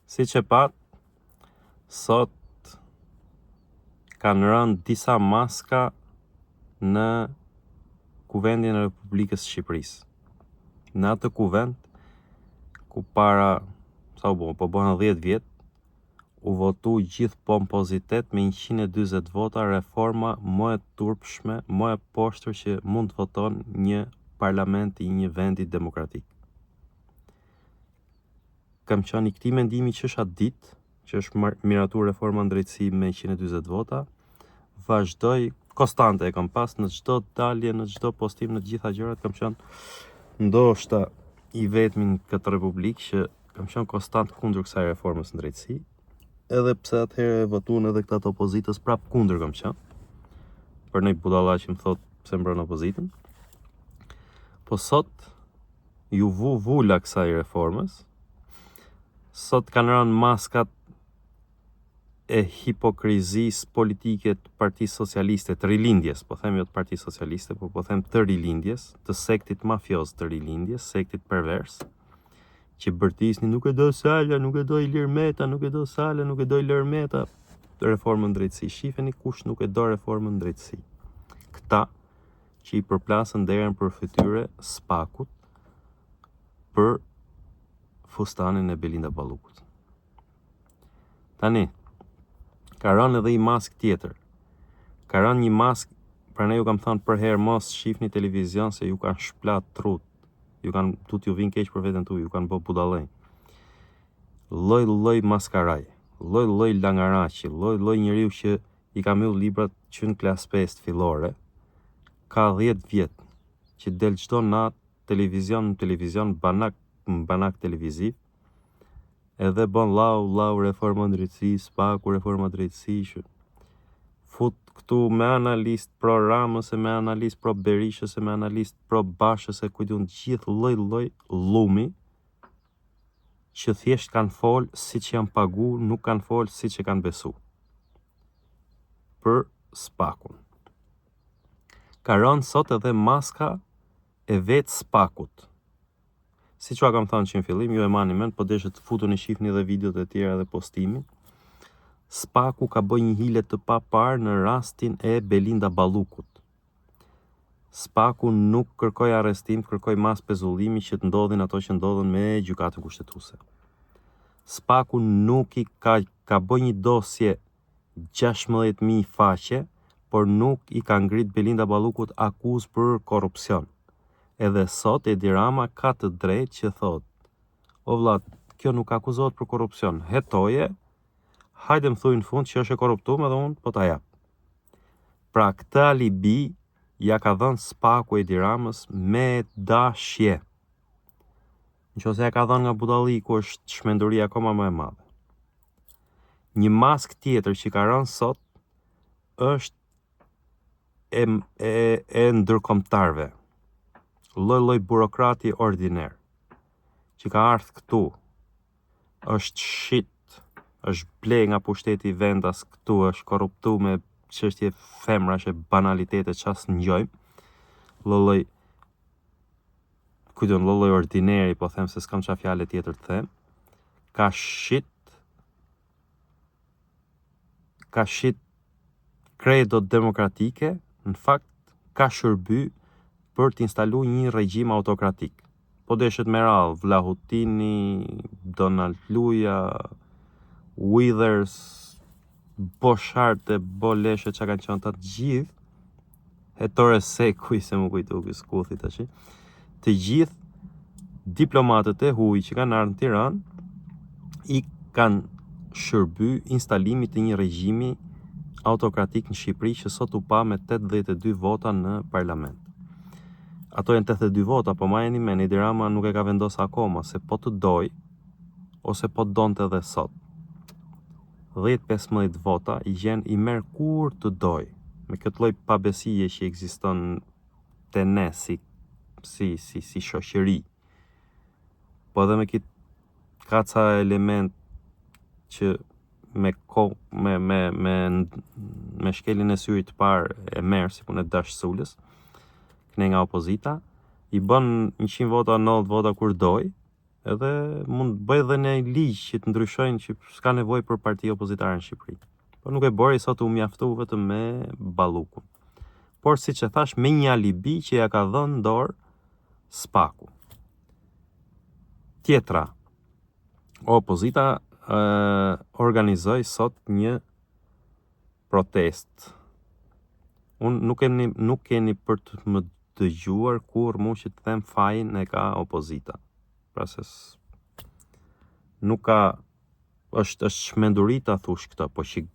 Siç e pat, sot kanë rënë disa maska në Kuvendin e Republikës së Shqipërisë. Në atë kuvend, ku para, po bëhen 10 vjet, u votu gjithë pompozitet me 140 vota reforma më e turpshme, më e poshtër që mund të voton një parlament i një vendi demokratik. Kam qenë i këtij mendimi që është atë ditë, që është miratuar reforma në drejtësi me 140 vota, vazhdoj konstante e kam pas në çdo dalje, në çdo postim, në të gjitha gjërat kam qenë ndoshta i vetmi në këtë republikë që kam qenë konstant kundër kësaj reformës në drejtësi, edhe pse atëherë votuan edhe këta të opozitës prap kundër kam qenë. Për një budalla që më thot pse mbron opozitën. Po sot ju vula kësaj reformës. Sot kanë rënë maskat e hipokrizisë politike të Partisë Socialiste, të rilindjes, po them jo të Partisë Socialiste, po them të rilindjes, të sektit mafioz të rilindjes, sektit pervers, që bërtisni nuk e do Sala, nuk e do Ilir Meta, nuk e do Sala, nuk e do Ilir Meta, reformën drejtësi. Shifeni kush nuk e do reformën drejtësi. Këta që i përplasën derën për fytyre Spakut për fustanin e Belinda Ballukut. Tani, ka rënë edhe i mask tjetër. Ka rënë një mask, pra ne ju kam thënë për herë mos shifni televizion se ju kanë shplat trut. Ju kanë t'ju vinë keq për veten tuaj, ju kanë bë budallëj. Lloj maskaraj, lloj langaraqi, lloj njeriu që i ka mbyll librat që në klasë 5 fillore, ka 10 vjet që del çdo natë televizion banak televiziv, edhe bon lau reforma drejtësi, Spaku reforma drejtësi, fut këtu me analist pro Ramës, me analist pro Berishës, me analist pro Bashës, e kujtun gjithë lloj llumi, që thjesht kanë fol si që janë pagu, nuk kanë fol si që kanë besu. Për Spakun. Ka rënë sot edhe maska e vetë Spakut. Si që kam thënë që në fillim, ju e mani men, po deshe të futu në shifni dhe videot e tjera dhe postimin. Spaku ka bëj një hile të papar në rastin e Belinda Ballukut. Spaku nuk kërkoj arrestim, kërkoj mas pezullimi që të ndodhin ato që ndodhin me gjykatën kushtetuese. Spaku nuk i ka bëj një dosje 16.000 faqe, por nuk i ka ngrit Belinda Ballukut akuz për korrupsion. Edhe sot Edi Rama ka të drejtë që thot, o vllat, kjo nuk akuzohet për korrupsion, hetoje, hajde më thuj në fund që është e korruptuar edhe unë po ta jap. Pra këtë alibi ja ka dhënë Spaku Edi Ramës me dashje. Nëse ja ka dhënë nga budalli ku është shmenduria akoma më e madhe. Një mask tjetër që ka rënë sot është e ndërkombëtarëve. Lloj burokrati ordiner që ka ardhur këtu, është shit, është ble nga pushteti vendas këtu, është korruptu me çështje femrash e banalitete ças ngjojmë. Lloj ordineri, po them se s'kam çfarë fjalë tjetër të them. Ka shit kredo demokratike, në fakt ka shërby për të instalu një regjim autokratik. Po deshet me radhë Vlahutini, Donald Luja, Withers, Bosharte, Boleshe, që kanë qenë të gjithë, Hetore Sekuj, se më kujtu kësë skuthi tash, të gjithë diplomatët e huaj që kanë ardhur në Tiranë, i kanë shërby instalimit të një regjimi autokratik në Shqipëri që sot u pa me 82 vota në parlament. Ato janë 82 vota, po ma jeni men, Edi Rama nuk e ka vendosur akoma se po të doj, ose po donte edhe sot. 10-15 vota i merr kur të doj, me këtë lloj pabesie që ekziston te ne si shoqëri. Po edhe me këtë kaca element që me shkelin e syrit të parë e merr si punë Dash Sulës, këne nga opozita, i bën 100 vota, 90 vota kur doj, edhe mund bëj dhe një ligj që të ndryshojnë që s'ka nevojë për parti opozitare në Shqipëri. Po nuk e bëri sot u mjaftu vetëm me Ballukun. Por siç e thash, me një alibi që ja ka dhënë dorë SPAK-u. Tjetra, opozita organizoi sot një protest. Unë nuk keni për të më dëgjuar kur mu që të them fajin e ka opozita. Pra se nuk ka, është shmenduri ta thush këtë, po që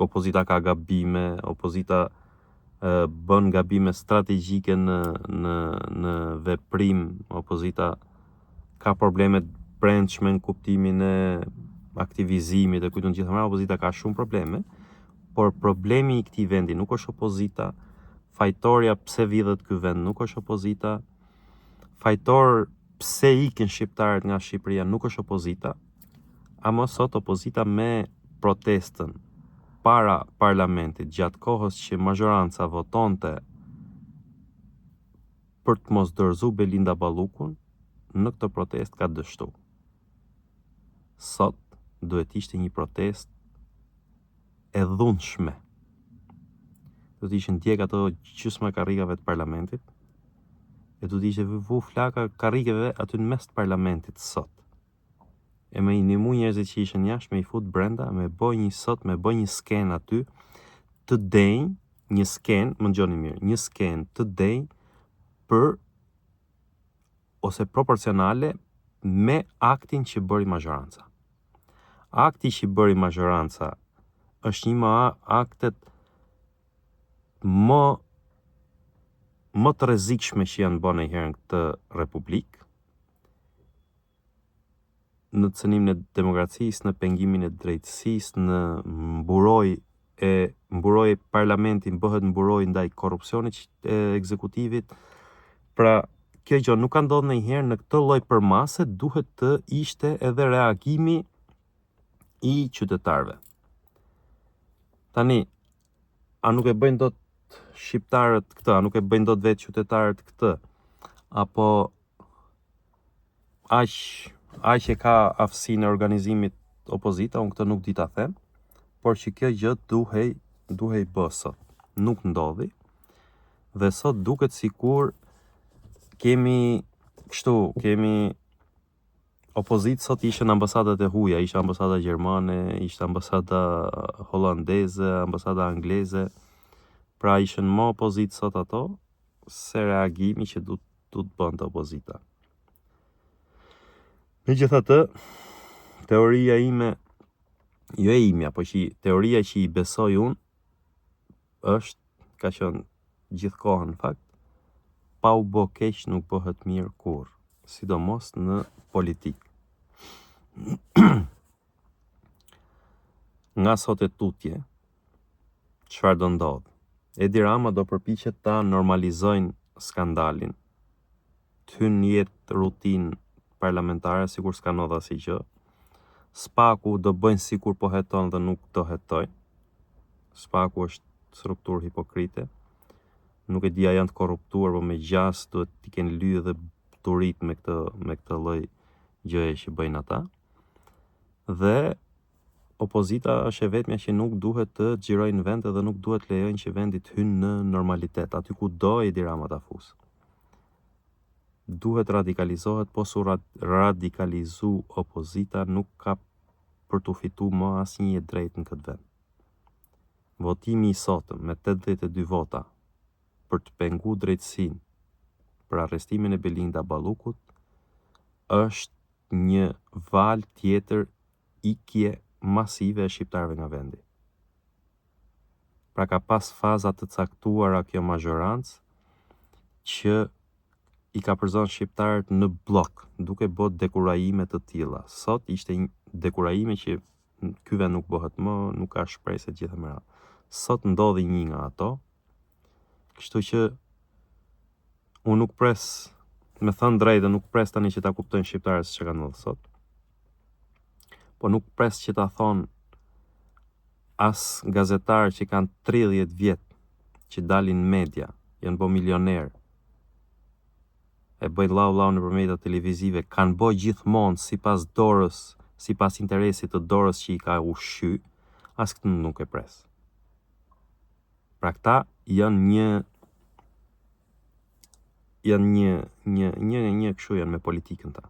opozita ka gabime, opozita bën gabime strategjike në veprim, opozita ka probleme brendshme në kuptimin e aktivizimit e kujtun gjithëmëra, opozita ka shumë probleme, por problemi i këtij vendi nuk është opozita, fajtorja pse vidhet ky vend nuk është opozita, fajtor pse ikin shqiptarët nga Shqipëria nuk është opozita, ama sot opozita me protestën para parlamentit gjatë kohës që mazhoranca votonte për të mos dorëzu Belinda Ballukun, në këtë protest ka dështu. Sot duhet ishte një protest e dhunshme. Do të ishin djeg ato gjysma karrigave të parlamentit, e do të ishte vu flaka karrigeve aty në mes të parlamentit sot. E me inimu njerëzit që ishin jashtë, me i fut brenda, me boj një sken aty, të denj, një sken, më ngjoni mirë, një sken të denj për ose proporcionale me aktin që bëri mazhoranca. Akti që bëri mazhoranca është një nga aktet më të rrezikshme që janë bërë ndonjëherë në këtë republikë, në cënimin e demokracisë, në pengimin e drejtësisë, në mburoj parlamentin bëhet mburoj ndaj korrupsionit e ekzekutivit. Pra, kjo gjë nuk ka ndodhur ndonjëherë në këtë lloj përmase, duhet të ishte edhe reagimi i qytetarëve. Tani, a nuk e bëjnë dot shqiptarët këtë, a nuk e bëjnë dot vetë qytetarët këtë, apo aq e ka aftësinë e organizimit opozita, unë këtë nuk di ta them, por që kjo gjë duhej bë sot. Nuk ndodhi, dhe sot duket sikur kemi opozitë sot ishte në ambasadat e huaja, ishte ambasada gjermane, ishte ambasada holandeze, ambasada angleze, pra ishin më opozitë sot ato, se reagimi që du të bënte opozita. Megjithatë, teoria ime, jo e imja, po që teoria që i besoj unë, është, ka qenë gjithkohën në fakt, pa u bë keq nuk bëhet mirë kurrë, sidomos në politikë. Nga sot e tutje, çfarë do ndodh? Edi Rama do përpiqet ta normalizojnë skandalin, të hynë në jetë rutinë parlamentare, sikur s'ka ndodhur asnjë gjë. SPAK-u do bëjnë sikur po heton dhe nuk do hetojnë. SPAK-u është strukturë hipokrite. Nuk e di a janë të korruptuar, por me gjas duhet t'i kenë lyë dhe turit me këtë lloj gjëje që bëjnë ata. Dhe opozita është e vetmja që nuk duhet të xhirojnë në vend dhe nuk duhet lejojnë që vendi të hynë në normalitet, aty ku do Edi Rama ta fusë. Duhet radikalizohet, po su radikalizu opozita nuk ka për të fitu më asnjë drejt në këtë vend. Votimi i sotëm me 82 vota për të pengu drejtësinë për arrestimin e Belinda Ballukut është një val tjetër ikje masive e shqiptarëve nga vendi. Pra ka pas faza të caktuara kjo mazhorancë që i ka përzon shqiptarët në blok, duke bërë dekurajime të tilla. Sot ishte një dekurajime që ky vend nuk bëhet më, nuk ka shpresë gjithë më radhë. Sot ndodhi një nga ato, kështu që unë nuk pres, me thënë drejtë, nuk pres tani që ta kuptojnë shqiptarët se çka ka ndodhur sot. Po nuk pres që ta thonë as gazetarë që kanë 30 vjet që dalin media, janë bo milionerë, e bëjnë lau në përmjeta televizive, kanë bëjë gjithmonë sipas dorës, sipas interesit të dorës që i ka ushqy, as këtë nuk e pres. Pra këta janë një kështu janë me politikën ta.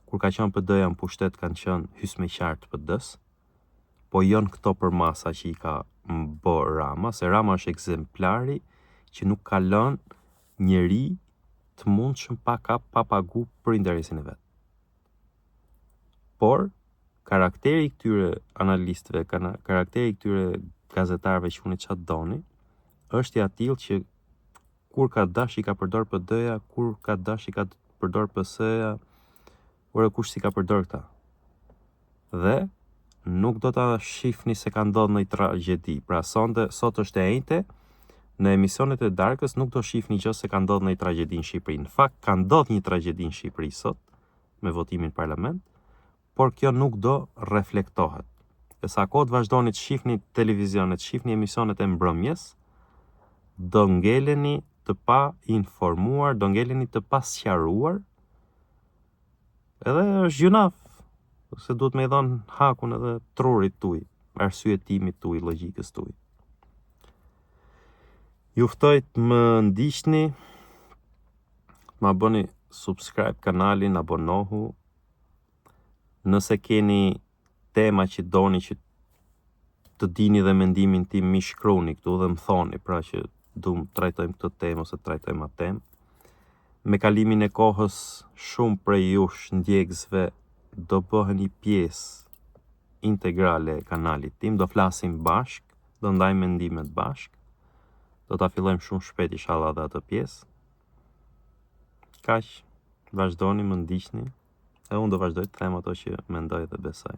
Kur ka qenë PD-ja në pushtet kanë qenë hysmeqar të PD-s, po janë këto për masa që i ka bë Rama, se Rama është ekzemplari që nuk ka lënë njeri të mundshëm pa pagu për interesin e vet. Por karakteri i këtyre analistëve, karakteri i këtyre gazetarëve që unë çat doni, është i atill që kur ka dash i ka përdor PD-ja, kur ka dash i ka përdor PS-ja, ore kush si ka përdor këta. Dhe nuk do ta shihni se ka ndodhur një tragjedi. Pra sot është e njëjtë, në emisionet e darkës nuk do shihni gjë se ka ndodhur një tragjedi në Shqipëri. Në fakt ka ndodhur një tragjedi në Shqipëri sot me votimin në parlament, por kjo nuk do reflektohet. E sa kohë vazhdoni të shihni televizionet, të shihni emisionet e mbrëmjes, do ngeleni të pa informuar, do ngeleni të pa sqaruar, edhe është gjunaf, se duhet me i dhënë hakun edhe trurit tuaj, arsyetimit tuaj, logjikës tuaj. Ju ftoj të më ndiqni, ma bëni subscribe kanalin, abonohu. Nëse keni tema që doni që të dini dhe mendimin tim, mi shkruni këtu dhe më thoni, pra që du më trajtojmë këtë temë ose trajtojmë atë temë. Me kalimin e kohës, shumë prej jush ndjekësve do bëhen një pjesë integrale e kanalit tim, do flasim bashk, do ndajmë mendimet bashk, do ta fillojmë shumë shpejt inshallah dhe atë pjesë. Kaq, vazhdoni, më ndiqni, e unë do vazhdoj të them ato që mendoj dhe besoj.